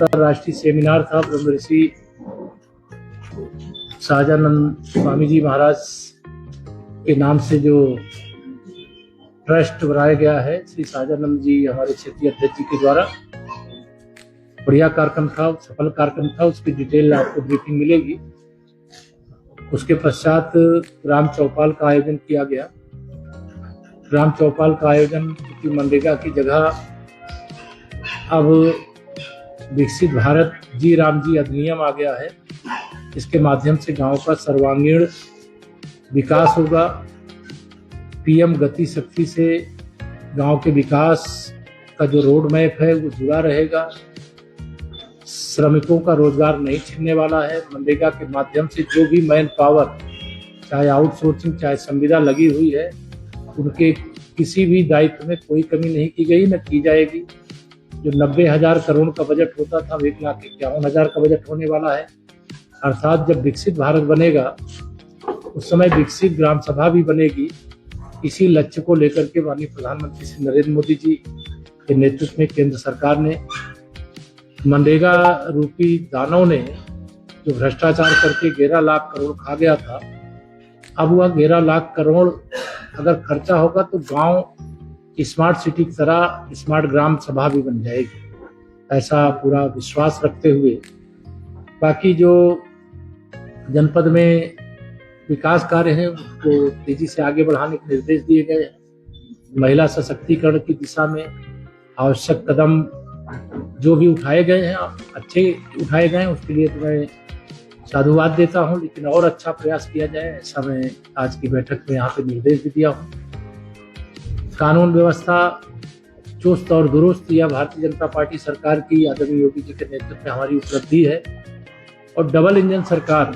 राष्ट्रीय सेमिनार था ब्रह्म ऋषि सहजानंद स्वामी जी महाराज के नाम से जो ट्रस्ट बनाया गया है श्री सहजानंद जी हमारे क्षेत्रीय अध्यक्ष जी के द्वारा। बढ़िया कार्यक्रम था, सफल कार्यक्रम था, उसकी डिटेल आपको ब्रीफिंग मिलेगी। उसके पश्चात ग्राम चौपाल का आयोजन किया गया। ग्राम चौपाल का आयोजन क्योंकि मनरेगा की जगह अब विकसित भारत जी राम जी अधिनियम आ गया है, इसके माध्यम से गांव का सर्वांगीण विकास होगा। पीएम गति शक्ति से गांव के विकास का जो रोड मैप है वो जुड़ा रहेगा। श्रमिकों का रोजगार नहीं छिनने वाला है। मनरेगा के माध्यम से जो भी मैन पावर, चाहे आउटसोर्सिंग चाहे संविदा लगी हुई है, उनके किसी भी दायित्व में कोई कमी नहीं की गई, न की जाएगी। जो 90,000 करोड़ का बजट होता था, 1,51,000 का बजट होने वाला है। अर्थात जब विकसित भारत बनेगा उस समय विकसित ग्राम सभा भी बनेगी। इसी लक्ष्य को लेकर के माननीय प्रधानमंत्री श्री नरेंद्र मोदी जी के नेतृत्व में केंद्र सरकार ने मनरेगा रूपी दानों ने जो भ्रष्टाचार करके 11 लाख करोड़ खा गया था, अब वह 11 लाख करोड़ अगर खर्चा होगा तो गांव स्मार्ट सिटी की तरह स्मार्ट ग्राम सभा भी बन जाएगी, ऐसा पूरा विश्वास रखते हुए बाकी जो जनपद में विकास कार्य हैं उसको तेजी से आगे बढ़ाने के निर्देश दिए गए हैं। महिला सशक्तिकरण की दिशा में आवश्यक कदम जो भी उठाए गए हैं अच्छे उठाए गए हैं, उसके लिए तो मैं साधुवाद देता हूं, लेकिन और अच्छा प्रयास किया जाए ऐसा मैं आज की बैठक में यहाँ पे निर्देश भी दिया हूँ। कानून व्यवस्था चुस्त और दुरुस्त, यह भारतीय जनता पार्टी सरकार की आदरणीय योगी जी के नेतृत्व में हमारी उपलब्धि है। और डबल इंजन सरकार,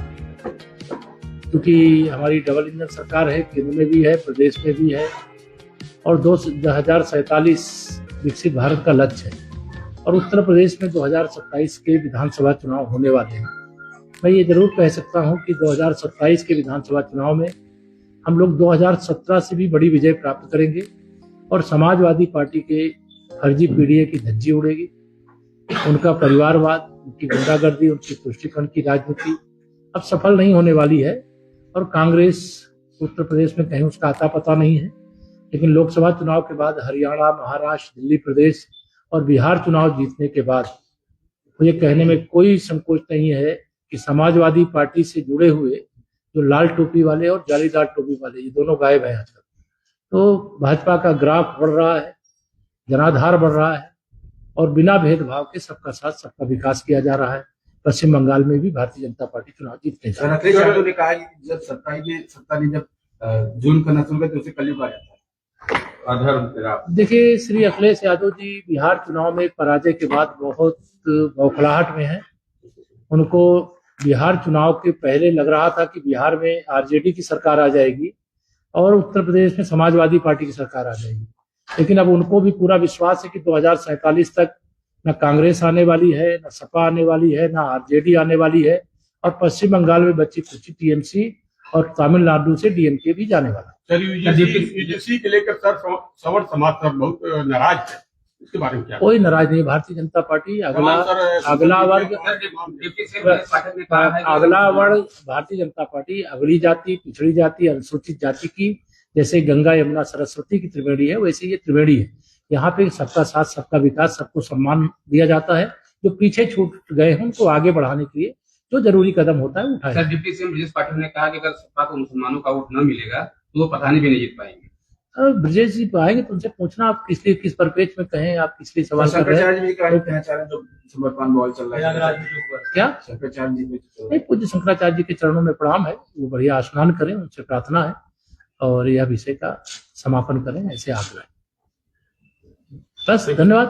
क्योंकि हमारी डबल इंजन सरकार है, केंद्र में भी है, प्रदेश में भी है, और 2047 विकसित भारत का लक्ष्य है। और उत्तर प्रदेश में 2027 के विधानसभा चुनाव होने वाले हैं। मैं ये जरूर कह सकता हूं कि 2027 के विधानसभा चुनाव में हम लोग 2017 से भी बड़ी विजय प्राप्त करेंगे और समाजवादी पार्टी के फर्जी पीडीए की धज्जी उड़ेगी। उनका परिवारवाद, उनकी गुंडागर्दी, उनकी तुष्टीकरण की राजनीति अब सफल नहीं होने वाली है। और कांग्रेस उत्तर प्रदेश में कहीं उसका आता पता नहीं है, लेकिन लोकसभा चुनाव के बाद हरियाणा, महाराष्ट्र, दिल्ली प्रदेश और बिहार चुनाव जीतने के बाद मुझे कहने में कोई संकोच नहीं है कि समाजवादी पार्टी से जुड़े हुए जो लाल टोपी वाले और जालीदार टोपी वाले, ये दोनों गायब हैं आजकल। तो भाजपा का ग्राफ बढ़ रहा है, जनाधार बढ़ रहा है और बिना भेदभाव के सबका साथ सबका विकास किया जा रहा है। पश्चिम बंगाल में भी भारतीय जनता पार्टी चुनाव जीतने जा रही है। ने कहा कि जब सत्ता ने जब जुल्म करना शुरू किया तो उसे कलयुग आ जाता है, अधर्म। देखिए, श्री अखिलेश यादव जी बिहार चुनाव में पराजय के बाद बहुत बौखलाहट में है। उनको बिहार चुनाव के पहले लग रहा था कि बिहार में आरजेडी की सरकार आ जाएगी और उत्तर प्रदेश में समाजवादी पार्टी की सरकार आ जाएगी, लेकिन अब उनको भी पूरा विश्वास है कि 2047 तक न कांग्रेस आने वाली है, न सपा आने वाली है, न आरजेडी आने वाली है, और पश्चिम बंगाल में बची कुछ टीएमसी और तमिलनाडु से डीएमके भी जाने वाला है। यूजीसी के लेकर सर सवर समाज सर बहुत नाराज है, इसके बारे में क्या? कोई नाराज नहीं। भारतीय जनता पार्टी अगला वर्ग भारतीय जनता पार्टी अगली जाति, पिछड़ी जाति, अनुसूचित जाति की जैसे गंगा यमुना सरस्वती की त्रिवेणी है, वैसे ये त्रिवेणी है। यहाँ पे सबका साथ सबका विकास, सबको सम्मान दिया जाता है। जो पीछे छूट गए हैं उनको आगे बढ़ाने के लिए जो जरूरी कदम होता है उठाए। Sir, deputy CM Brajesh Pathak ने कहा कि अगर सपा को मुसलमानों का वोट न मिलेगा तो वो प्रधानी भी नहीं जीत पाएंगे। ब्रजेश जी पाएंगे तो उनसे पूछना आप किस परिपेक्ष में कहें, आप किस लिए सवाल कर रहे हैं? क्या नहीं, पूज्य शंकराचार्य जी के चरणों में प्रणाम है, वो बढ़िया स्नान करें, उनसे प्रार्थना है और यह विषय का समापन करें, ऐसे आग्रह है। बस, धन्यवाद।